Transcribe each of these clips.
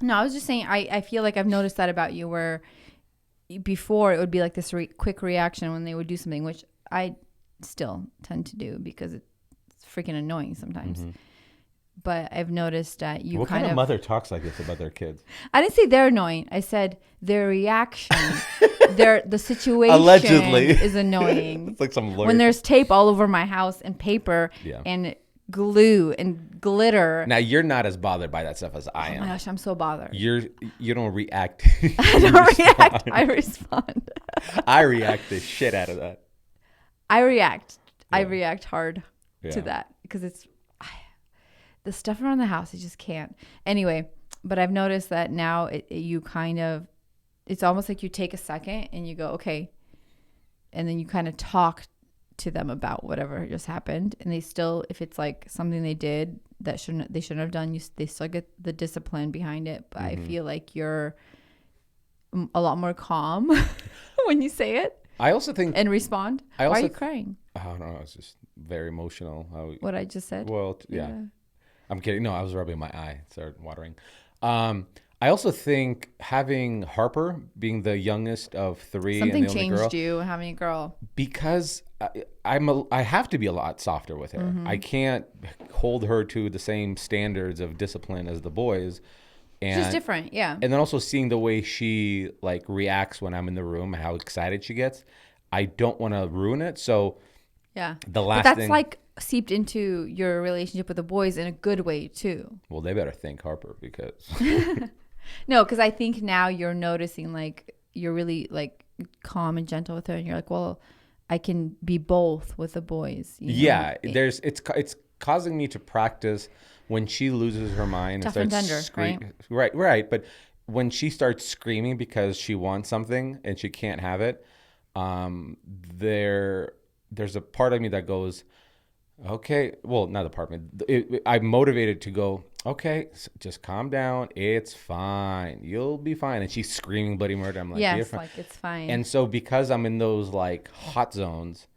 No, I was just saying, I feel like I've noticed that about you where before it would be like this quick reaction when they would do something, which I still tend to do because it's freaking annoying sometimes. Mm-hmm. But I've noticed that you What kind of mother talks like this about their kids? I didn't say they're annoying. I said their reaction, the situation Allegedly is annoying. It's like some lawyer. When there's tape all over my house and paper Yeah. and glue and glitter. Now you're not as bothered by that stuff as I Oh am. my gosh, I'm so bothered. You don't react. I don't react. I respond. I react the shit out of that. I react. I Yeah. react hard Yeah. to that because it's the stuff around the house. I just can't. Anyway, but I've noticed that now you kind of, it's almost like you take a second and you go, okay. And then you kind of talk to them about whatever just happened. And they still, if it's like something they did that they shouldn't have done, they still get the discipline behind it. But I feel like you're a lot more calm when you say it. I also think and respond. Why are you crying? I don't know. It's just very emotional. What I just said? Well, yeah. I'm kidding. No, I was rubbing my eye. It started watering. I also think having Harper being the youngest of three Something and the only changed girl, you having a girl. because I have to be a lot softer with her. I can't hold her to the same standards of discipline as the boys. And, She's different, yeah. And then also seeing the way she like reacts when I'm in the room and how excited she gets. I don't want to ruin it. So Yeah. the last But that's thing, like seeped into your relationship with the boys in a good way too. well, they better thank Harper because No, because I think now you're noticing like you're really like calm and gentle with her, and you're like, well, I can be both with the boys. You know? yeah, it's causing me to practice when she loses her mind Tough and and starts tender, right? right. But when she starts screaming because she wants something and she can't have it, there's a part of me that goes, okay, well, not a part of me. I'm motivated to go, okay, just calm down. It's fine. You'll be fine. And she's screaming bloody murder. I'm like, Yes, you're fine. like it's fine. And so because I'm in those like hot zones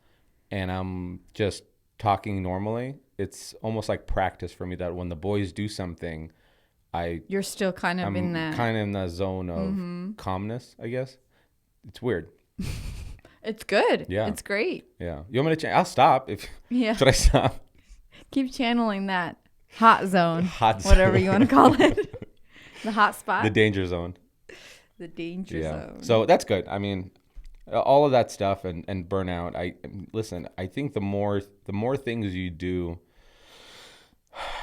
and I'm just talking normally, it's almost like practice for me that when the boys do something, you're still kind of I'm in that. kind of in the zone of calmness, I guess. It's weird. It's good. Yeah. It's great. Yeah. You want me to change? I'll stop. Yeah. Should I stop? Keep channeling that hot zone. Hot whatever zone. you want to call it. The hot spot. The danger zone. The danger Yeah. zone. So that's good. I mean, all of that stuff and burnout. I think the more things you do,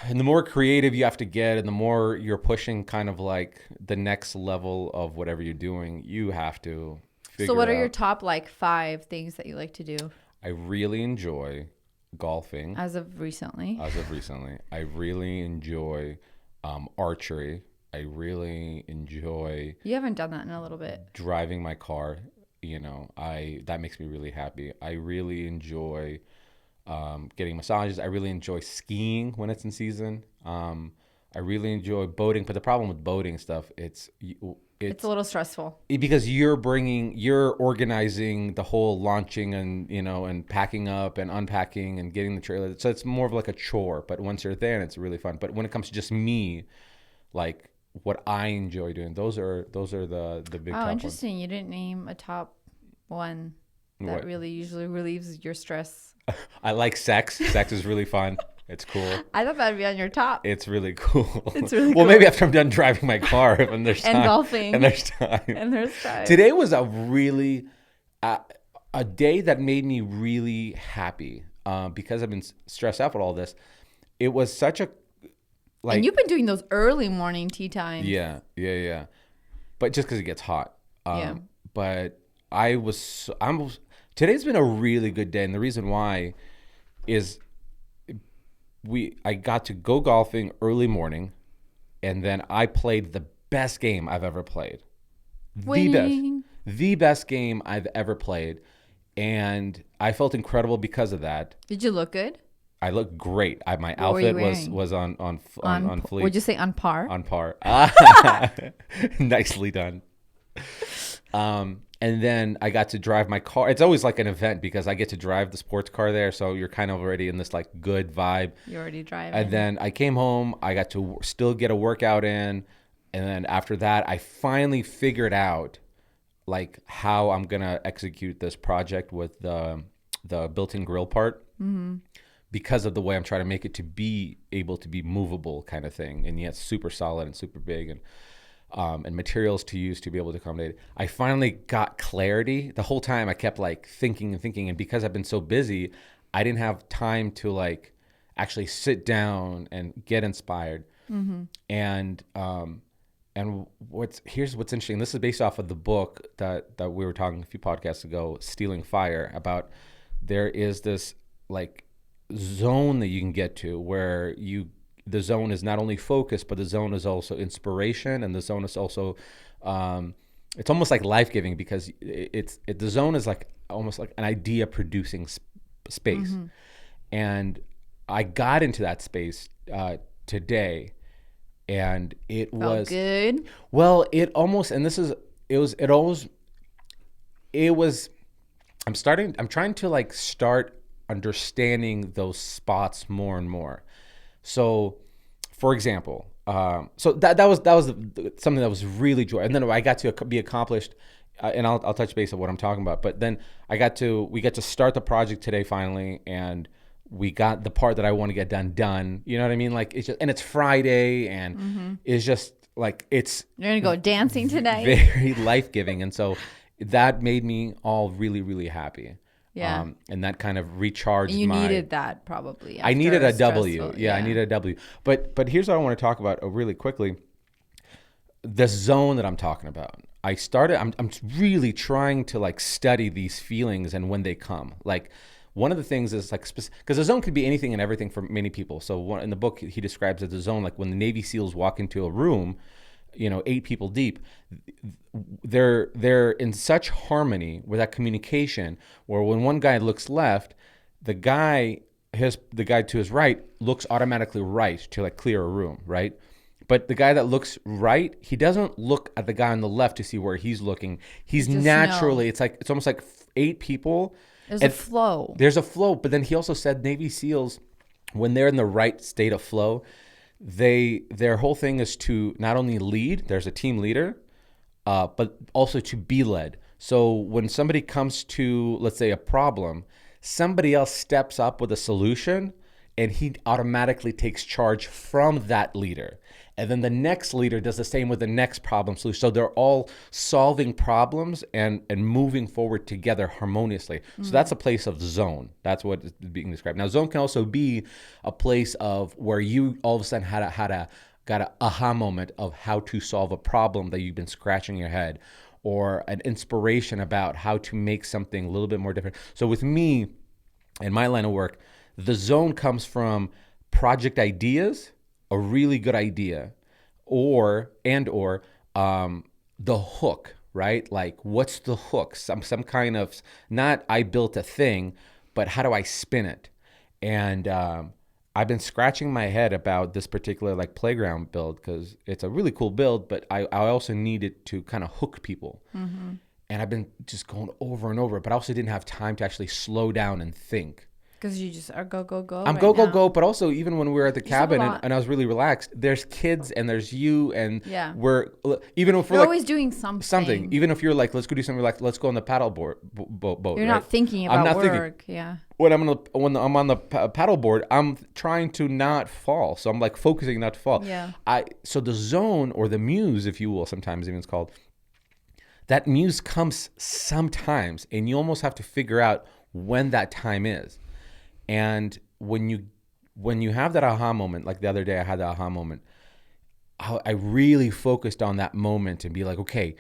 and the more creative you have to get, and the more you're pushing kind of like the next level of whatever you're doing, you have to figure So what are out. your top like 5 things that you like to do I really enjoy golfing. as of recently? As of recently, I really enjoy archery. I really enjoy You haven't done that in a little bit. driving my car. That makes me really happy. I really enjoy getting massages. I really enjoy skiing when it's in season. I really enjoy boating, but the problem with boating stuff, it's It's a little stressful. because you're organizing the whole launching and and packing up and unpacking and getting the trailer. So it's more of like a chore. But once you're there, and it's really fun. But when it comes to just me, like what I enjoy doing, those are the big top Oh, ones. interesting. You didn't name a top one that What? really usually relieves your stress. I like sex. Sex is really fun. It's cool. I thought that'd be on your top. It's really cool. It's really well, cool. maybe after I'm done driving my car, and there's And time. golfing. And there's time. And there's time. Today was a really a day that made me really happy because I've been stressed out with all this. It was such a and you've been doing those early morning tea times. yeah. But just because it gets hot. Yeah. But today's been a really good day, and the reason why is I got to go golfing early morning, and then I played the best game I've ever played. Winning. The best game I've ever played, and I felt incredible because of that. Did you look good? I looked great. My What were you outfit was wearing? on fleek. Would you say on par? On par. Nicely done. And then I got to drive my car. It's always like an event because I get to drive the sports car there, so you're kind of already in this like good vibe. You're already driving. And then I came home. I got to still get a workout in. And then after that, I finally figured out like how I'm gonna execute this project with the built-in grill part, because of the way I'm trying to make it to be able to be movable kind of thing, and yet super solid and super big, and materials to use to be able to accommodate it. I finally got clarity. The whole time I kept like thinking and thinking, and because I've been so busy, I didn't have time to like actually sit down and get inspired. And here's what's interesting. This is based off of the book that we were talking a few podcasts ago, Stealing Fire, about there is this like zone that you can get to where the zone is not only focus, but the zone is also inspiration, and the zone is also it's almost like life-giving, because the zone is like almost like an idea producing space. And I got into that space today, and it Felt was good. well, it almost, and this is, it was, I'm trying to like start understanding those spots more and more. So, for example, so that was something that was really joy, and then I got to be accomplished, and I'll touch base on what I'm talking about. But then we get to start the project today finally, and we got the part that I want to get done. You know what I mean? Like it's just, and it's Friday, and it's just like it's You're gonna go dancing tonight. very life giving, and so that made me all really really happy. Yeah. And that kind of recharged You my. needed that probably. I needed a after W. stressful- Yeah, I needed a W. But here's what I want to talk about really quickly. The zone that I'm talking about. I'm really trying to like study these feelings and when they come. Like one of the things is like, because the zone could be anything and everything for many people. So in the book, he describes it as a zone, like when the Navy SEALs walk into a room, 8 people deep, they're in such harmony with that communication, where when one guy looks left, the guy to his right looks automatically right to like clear a room, right? But the guy that looks right, he doesn't look at the guy on the left to see where he's looking. He's just naturally, it's almost like 8 people. There's a flow. There's a flow, but then he also said Navy SEALs, when they're in the right state of flow, their whole thing is to not only lead, there's a team leader, but also to be led. So when somebody comes to, let's say, a problem, somebody else steps up with a solution, and he automatically takes charge from that leader. And then the next leader does the same with the next problem solution. So they're all solving problems and moving forward together harmoniously. So that's a place of zone. That's what is being described. Now, zone can also be a place of where you all of a sudden got an aha moment of how to solve a problem that you've been scratching your head, or an inspiration about how to make something a little bit more different. So with me and my line of work, the zone comes from project ideas, a really good idea, or the hook, right? Like what's the hook? Some kind of, not I built a thing, but how do I spin it? And I've been scratching my head about this particular like playground build, because it's a really cool build, but I also need it to kind of hook people. And I've been just going over and over, but I also didn't have time to actually slow down and think. Because you just are go. I'm right go, now. but also even when we were at the You still have a cabin lot. and I was really relaxed, there's kids and there's you, and Yeah. even if we're You're like always doing something. even if you're like, let's go do something, like let's go on the paddle board boat. You're right? not thinking I'm about not thinking. work. Yeah. When I'm on the paddle board, I'm trying to not fall. So I'm like focusing not to fall. Yeah. So the zone, or the muse, if you will, sometimes even it's called, that muse comes sometimes, and you almost have to figure out when that time is. And when you have that aha moment, like the other day I had the aha moment, I really focused on that moment and be like, okay,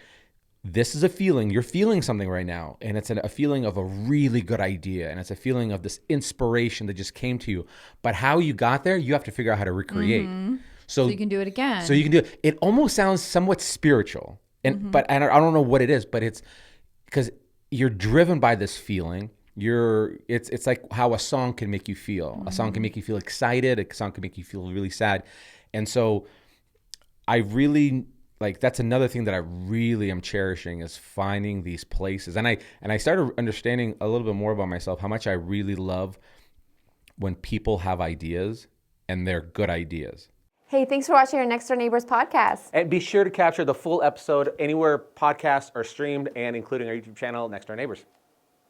this is a feeling. You're feeling something right now, and it's a feeling of a really good idea, and it's a feeling of this inspiration that just came to you. But how you got there, you have to figure out how to recreate. So you can do it again. So you can do it. It almost sounds somewhat spiritual, but I don't know what it is, but it's because you're driven by this feeling. It's like how a song can make you feel. A song can make you feel excited. A song can make you feel really sad. And so I really, like, that's another thing that I really am cherishing, is finding these places. And I started understanding a little bit more about myself, how much I really love when people have ideas and they're good ideas. Hey, thanks for watching our Next Door Neighbors podcast. And be sure to capture the full episode anywhere podcasts are streamed and including our YouTube channel, Next Door Neighbors.